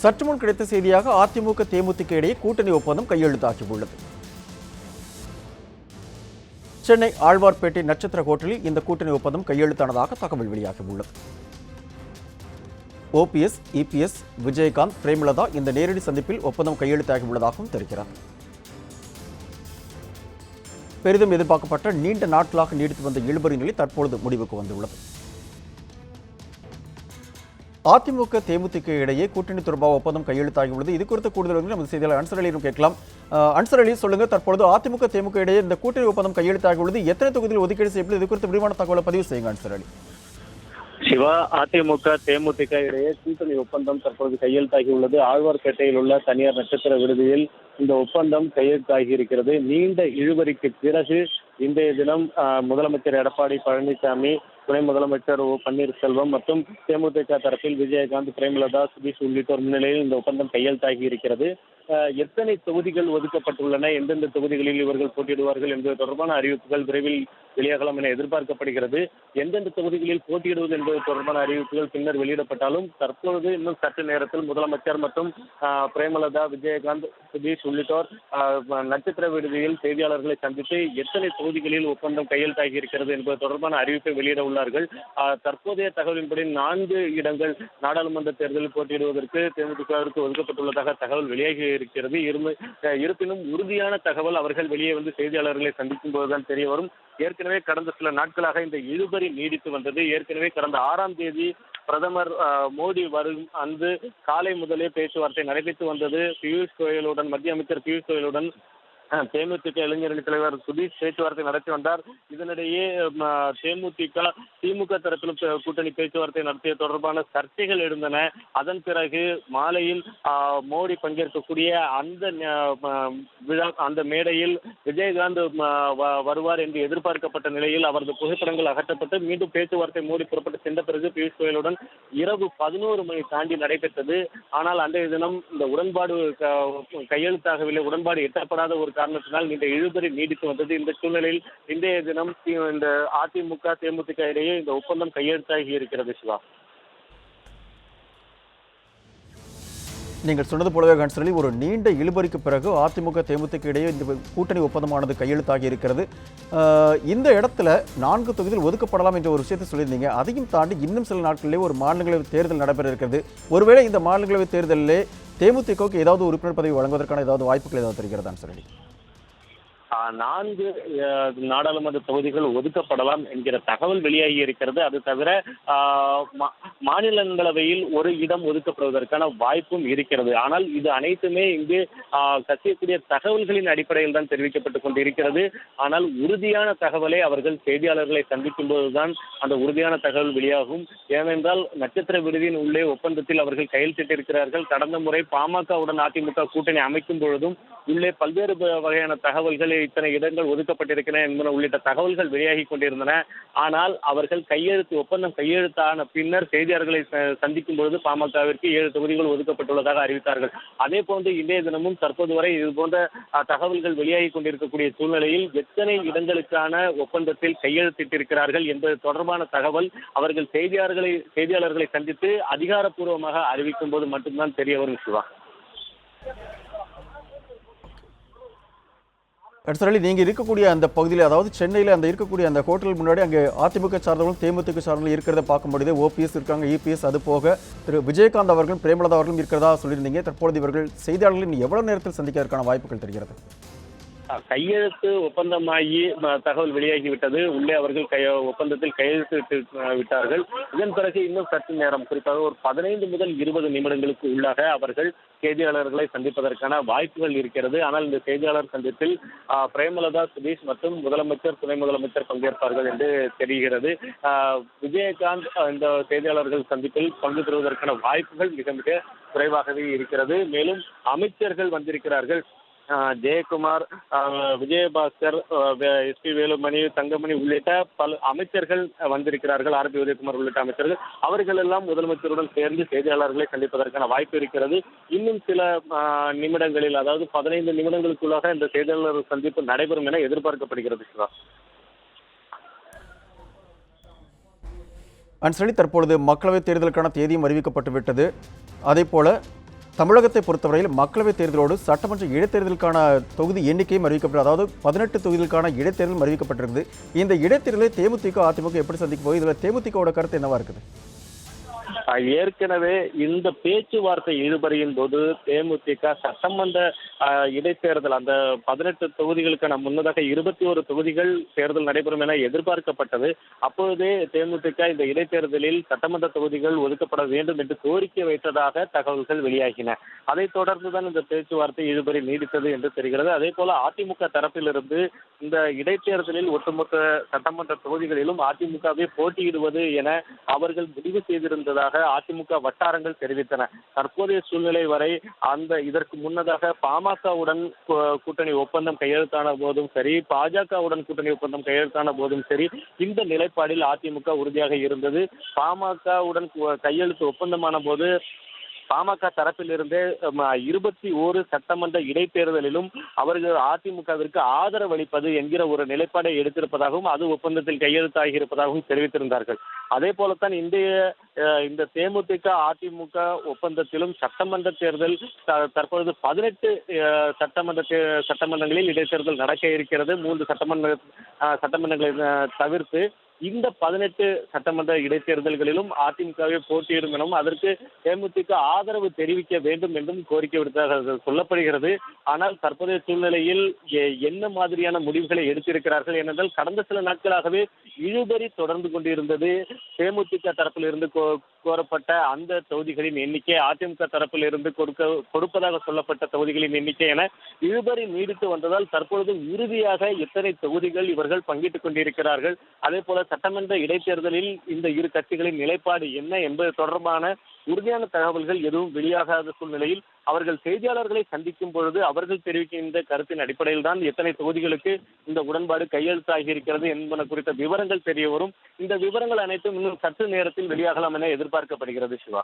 சற்று முன் கிடைத்த செய்தியாக அதிமுக தேமுதிக இடையே கூட்டணி ஒப்பந்தம் கையெழுத்தாகியுள்ளது. சென்னை ஆழ்வார்பேட்டை நட்சத்திர ஹோட்டலில் இந்த கூட்டணி ஒப்பந்தம் கையெழுத்தானதாக தகவல் வெளியாகியுள்ளது. ஓபிஎஸ், இபிஎஸ், விஜயகாந்த், பிரேமலதா இந்த நேரடி சந்திப்பில் ஒப்பந்தம் கையெழுத்தாகியுள்ளதாகவும் தெரிகிறது. பெரிதும் எதிர்பார்க்கப்பட்ட நீண்ட நாட்களாக நீடித்து வந்த இழுபறி நிலை தற்பொழுது முடிவுக்கு வந்துள்ளது. அதிமுக தேமுதிக இடையே கூட்டணி தொடர்பாக ஒப்பந்தம் கையெழுத்தாகியுள்ளது. இது குறித்த கூடுதல் நமது செய்தியாளர் அன்சர் அலியிடம் கேட்கலாம். அன்சர் அலி, சொல்லுங்க, தற்பொழுது அதிமுக தேமுக இடையே இந்த கூட்டணி ஒப்பந்தம் கையெழுத்தாகியுள்ளது. எத்தனை தொகுதியில் ஒதுக்கீடு செய்யப்படும்? இது குறித்த விரிவான தகவலை பதிவு செய்யுங்க அன்சர் அலி. சிவா, அதிமுக தேமுதிக இடையே கூட்டணி ஒப்பந்தம் தற்பொழுது கையெழுத்தாகியுள்ளது. ஆழ்வார்பேட்டையில் உள்ள தனியார் நட்சத்திர விடுதியில் இந்த ஒப்பந்தம் கையெழுத்தாகி இருக்கிறது. நீண்ட இழுபறிக்கு பிறகு இன்றைய தினம் முதலமைச்சர் எடப்பாடி பழனிசாமி, துணை முதலமைச்சர் ஓ பன்னீர்செல்வம் மற்றும் தேமுதிக தரப்பில் விஜயகாந்த், பிரேமலதா, சுதீஷ் உள்ளிட்டோர் முன்னிலையில் இந்த ஒப்பந்தம் கையெழுத்தாகி இருக்கிறது. எத்தனை தொகுதிகள் ஒதுக்கப்பட்டுள்ளன, எந்தெந்த தொகுதிகளில் இவர்கள் போட்டியிடுவார்கள் என்பது தொடர்பான அறிவிப்புகள் விரைவில் வெளியாகலாம் என எதிர்பார்க்கப்படுகிறது. எந்தெந்த தொகுதிகளில் போட்டியிடுவது என்பது தொடர்பான அறிவிப்புகள் பின்னர் வெளியிடப்பட்டாலும் தற்பொழுது இன்னும் சற்று நேரத்தில் முதலமைச்சர் மற்றும் பிரேமலதா, விஜயகாந்த், சுதீஷ் உள்ளிட்டோர் நட்சத்திர விடுதியில் செய்தியாளர்களை சந்தித்து எத்தனை தொகுதிகளில் ஒப்பந்தம் கையெழுத்தாகி இருக்கிறது என்பது தொடர்பான அறிவிப்பை வெளியிட உள்ளார்கள். தற்போதைய தகவலின்படி 4 இடங்கள் நாடாளுமன்ற தேர்தலில் போட்டியிடுவதற்கு தேமுதிகவிற்கு ஒதுக்கப்பட்டுள்ளதாக தகவல் வெளியாகி இருக்கிறது. இருப்பினும் உறுதியான தகவல் அவர்கள் வெளியே வந்து செய்தியாளர்களை சந்திக்கும் போதுதான் தெரிய வரும். ஏற்கனவே கடந்த சில நாட்களாக இந்த இழுபறி நீடித்து வந்தது. ஏற்கனவே கடந்த 6ஆம் தேதி பிரதமர் மோடி வரும் அன்று காலை முதலே பேச்சுவார்த்தை நடைபெற்று வந்தது. மத்திய அமைச்சர் பியூஷ் கோயலுடன் தேமுதிக இளைஞரணி தலைவர் சுதீஷ் பேச்சுவார்த்தை நடத்தி வந்தார். இதனிடையே திமுக தரப்பிலும் கூட்டணி பேச்சுவார்த்தை நடத்திய தொடர்பான சர்ச்சைகள் எழுந்தன. அதன் பிறகு மாலையில் மோடி பங்கேற்கக்கூடிய அந்த மேடையில் விஜயகாந்த் வருவார் என்று எதிர்பார்க்கப்பட்ட நிலையில் அவரது புகைப்படங்கள் அகற்றப்பட்டு மீண்டும் பேச்சுவார்த்தை மோடி புறப்பட்டு சென்ற பிறகு பியூஷ் கோயலுடன் இரவு 11 மணி தாண்டி நடைபெற்றது. ஆனால் அன்றைய தினம் இந்த உடன்பாடு கையெழுத்தாகவில்லை. உடன்பாடு எட்டப்படாத ஒரு காரணத்தினால் இந்த இழுபறி நீடித்து வந்தது. இந்த சூழ்நிலையில் இன்றைய தினம் இந்த அதிமுக தேமுதிக இடையே இந்த ஒப்பந்தம் கையெழுத்தாகி இருக்கிறது. சிவா, நீங்கள் சொன்னது போலவே கன்சலி, ஒரு நீண்ட இழுபறிக்கு பிறகு அதிமுக தேமுதிக இடையே இந்த கூட்டணி ஒப்பந்தமானது கையெழுத்தாகி இருக்கிறது. இந்த இடத்துல 4 தொகுதியில் ஒதுக்கப்படலாம் என்ற ஒரு விஷயத்தை சொல்லியிருந்தீங்க. அதையும் தாண்டி இன்னும் சில நாட்களிலே ஒரு மாநிலங்களவை தேர்தல் நடைபெற இருக்கிறது. ஒருவேளை இந்த மாநிலங்களவை தேர்தலிலே தேமுதிகவுக்கு ஏதாவது உறுப்பினர் பதவி வழங்குவதற்கான ஏதாவது வாய்ப்புகள் ஏதாவது தெரிகிறதா சொல்லி? 4 நாடாளுமன்ற தொகுதிகள் ஒதுக்கப்படலாம் என்கிற தகவல் வெளியாகி இருக்கிறது. அது தவிர மாநிலங்களவையில் ஒரு இடம் ஒதுக்கப்படுவதற்கான வாய்ப்பும் இருக்கிறது. ஆனால் இது அனைத்துமே இங்கு கசியக்கூடிய தகவல்களின் அடிப்படையில் தான் தெரிவிக்கப்பட்டுக் கொண்டிருக்கிறது. ஆனால் உறுதியான தகவலை அவர்கள் செய்தியாளர்களை சந்திக்கும் போதுதான் அந்த உறுதியான தகவல் வெளியாகும். ஏனென்றால் நட்சத்திர விடுதியின் உள்ளே ஒப்பந்தத்தில் அவர்கள் கையெழுத்திட்டிருக்கிறார்கள். கடந்த முறை பாமகவுடன் அதிமுக கூட்டணி அமைக்கும் பொழுதும் உள்ளே பல்வேறு வகையான தகவல்கள், இத்தனை இடங்கள் ஒதுக்கப்பட்டிருக்கின்றன என்பன உள்ளிட்ட தகவல்கள் வெளியாகி கொண்டிருந்தன. ஆனால் அவர்கள் ஒப்பந்தம் கையெழுத்தான பின்னர் செய்தியாளர்களை சந்திக்கும் பொழுது பாமகவிற்கு 7 தொகுதிகள் ஒதுக்கப்பட்டுள்ளதாக அறிவித்தார்கள். அதே போன்று இன்றைய தினமும் தற்போது வரை இது போன்ற தகவல்கள் வெளியாகி கொண்டிருக்கக்கூடிய சூழ்நிலையில் எத்தனை இடங்களுக்கான ஒப்பந்தத்தில் கையெழுத்திட்டிருக்கிறார்கள் என்பது தொடர்பான தகவல் அவர்கள் செய்தியாளர்களை சந்தித்து அதிகாரப்பூர்வமாக அறிவிக்கும் போது மட்டும்தான் தெரிய வரும். சிவா, நீங்க இருக்கக்கூடிய அந்த பகுதியில், அதாவது சென்னையில் அந்த இருக்கக்கூடிய அந்த ஹோட்டல் முன்னாடி அங்கே அதிமுக சார்ந்தவர்களும் தேமுதிக சார்ந்தவர்களும் இருக்கிறத பார்க்க முடியுது. ஓபிஎஸ் இருக்காங்க, இபிஎஸ், அது போக திரு விஜயகாந்த் அவர்களும் பிரேமலதா அவர்களும் இருக்கிறதா சொல்லியிருந்தீங்க. தற்பொழுது இவர்கள் செய்தியாளர்களை எவ்வளவு நேரத்தில் சந்திக்கிறதுக்கான வாய்ப்புகள் தெரிகிறது? கையெழுத்து ஒப்பந்தமாகி தகவல் வெளியாகிவிட்டது. உள்ளே அவர்கள் ஒப்பந்தத்தில் கையெழுத்து விட்டார்கள். இதன் பிறகு இன்னும் சற்று நேரம், குறிப்பாக ஒரு 15 முதல் 20 நிமிடங்களுக்கு உள்ளாக அவர்கள் செய்தியாளர்களை சந்திப்பதற்கான வாய்ப்புகள் இருக்கிறது. ஆனால் இந்த செய்தியாளர் சந்திப்பில் பிரேமலதா, சுதீஷ் மற்றும் முதலமைச்சர், துணை முதலமைச்சர் பங்கேற்பார்கள் என்று தெரிகிறது. விஜயகாந்த் இந்த செய்தியாளர்கள் சந்திப்பில் பங்கு பெறுவதற்கான வாய்ப்புகள் மிக மிக குறைவாகவே இருக்கிறது. மேலும் அமைச்சர்கள் வந்திருக்கிறார்கள். ஜெயக்குமார், விஜயபாஸ்கர், எஸ்பி வேலுமணி, தங்கமணி உள்ளிட்ட பல அமைச்சர்கள் வந்திருக்கிறார்கள். ஆர்பி உதயகுமார் உள்ளிட்ட அமைச்சர்கள் அவர்கள் எல்லாம் முதலமைச்சருடன் சேர்ந்து செய்தியாளர்களை சந்திப்பதற்கான வாய்ப்பு இருக்கிறது. இன்னும் சில நிமிடங்களில், அதாவது 15 நிமிடங்களுக்குள்ளாக இந்த செய்தியாளர் சந்திப்பு நடைபெறும் என எதிர்பார்க்கப்படுகிறது. அன்சலி, தற்பொழுது மக்களவைத் தேர்தலுக்கான தேதியும் அறிவிக்கப்பட்டு விட்டது. அதே போல தமிழகத்தை பொறுத்தவரையில் மக்களவைத் தேர்தலோடு சட்டமன்ற இடைத்தேர்தலுக்கான தொகுதி எண்ணிக்கையும் அறிவிக்கப்பட்டது. அதாவது 18 தொகுதிகளுக்கான இடைத்தேர்தலும் அறிவிக்கப்பட்டிருக்குது. இந்த இடைத்தேர்தலை தேமுதிக அதிமுக எப்படி சந்திக்க போகுது? இதில் தேமுதிகவோட கருத்து என்னவா இருக்குது? ஏற்கனவே இந்த பேச்சுவார்த்தை இழுபறியின் போது தேமுதிக சட்டமன்ற இடைத்தேர்தல் அந்த 18 தொகுதிகளுக்கான முன்னதாக 21 தொகுதிகள் தேர்தல் நடைபெறும் என எதிர்பார்க்கப்பட்டது. அப்பொழுதே தேமுதிக இந்த இடைத்தேர்தலில் சட்டமன்ற தொகுதிகள் ஒதுக்கப்பட வேண்டும் என்று கோரிக்கை வைத்ததாக தகவல்கள் வெளியாகின. அதைத் தொடர்ந்துதான் இந்த பேச்சுவார்த்தை இழுபறி நீடித்தது என்று தெரிகிறது. அதே போல அதிமுக தரப்பிலிருந்து இந்த இடைத்தேர்தலில் ஒட்டுமொத்த சட்டமன்ற தொகுதிகளிலும் அதிமுகவை போட்டியிடுவது என அவர்கள் முடிவு செய்திருந்ததாக அதிமுக வட்டாரங்கள் தெரிவித்தன. தற்போதைய சூழ்நிலை வரை இதற்கு முன்னதாக பாமகவுடன் கூட்டணி ஒப்பந்தம் கையெழுத்தான போதும் சரி, பாஜகவுடன் கூட்டணி ஒப்பந்தம் கையெழுத்தான போதும் சரி, இந்த நிலைப்பாடில் அதிமுக உறுதியாக இருந்தது. பாமகவுடன் கையெழுத்து ஒப்பந்தமான போது பாமக தரப்பிலிருந்தே 21 சட்டமன்ற இடைத்தேர்தலிலும் அவர்கள் அதிமுகவிற்கு ஆதரவு அளிப்பது என்கிற ஒரு நிலைப்பாடை எடுத்திருப்பதாகவும் அது ஒப்பந்தத்தில் கையெழுத்தாகி இருப்பதாகவும் தெரிவித்திருந்தார்கள். அதே போலத்தான் இந்த தேமுதிக அதிமுக ஒப்பந்தத்திலும் சட்டமன்ற தேர்தல் தற்பொழுது 18 சட்டமன்றங்களில் இடைத்தேர்தல் நடக்க இருக்கிறது. 3 சட்டமன்றங்களை தவிர்த்து இந்த 18 சட்டமன்ற இடைத்தேர்தல்களிலும் அதிமுகவை போட்டியிடும் எனவும் அதற்கு தேமுதிக ஆதரவு தெரிவிக்க வேண்டும் என்றும் கோரிக்கை விடுத்ததாக சொல்லப்படுகிறது. ஆனால் தற்போதைய சூழ்நிலையில் என்ன மாதிரியான முடிவுகளை எடுத்திருக்கிறார்கள் என்றால், கடந்த சில நாட்களாகவே இழுபறி தொடர்ந்து கொண்டிருந்தது. தேமுதிக தரப்பில் இருந்து கோரப்பட்ட அந்த தொகுதிகளின் எண்ணிக்கை, அதிமுக தரப்பில் இருந்து கொடுப்பதாக சொல்லப்பட்ட தொகுதிகளின் எண்ணிக்கை என இழுபறி நீடித்து வந்ததால் தற்பொழுது இறுதியாக எத்தனை தொகுதிகள் இவர்கள் பங்கிட்டுக் கொண்டிருக்கிறார்கள், அதே போல சட்டமன்ற இடைத்தேர்தலில் இந்த இரு கட்சிகளின் நிலைப்பாடு என்ன என்பது தொடர்பான உறுதியான தகவல்கள் எதுவும் வெளியாகாத சூழ்நிலையில் அவர்கள் செய்தியாளர்களை சந்திக்கும் பொழுது அவர்கள் தெரிவிக்கின்ற கருத்தின் அடிப்படையில் தான் எத்தனை தொகுதிகளுக்கு இந்த உடன்பாடு கையெழுத்தாகி இருக்கிறது என்பன குறித்த விவரங்கள் தெரிய வரும். இந்த விவரங்கள் அனைத்தும் இன்னும் சற்று நேரத்தில் வெளியாகலாம் என எதிர்பார்க்கப்படுகிறது. சிவா.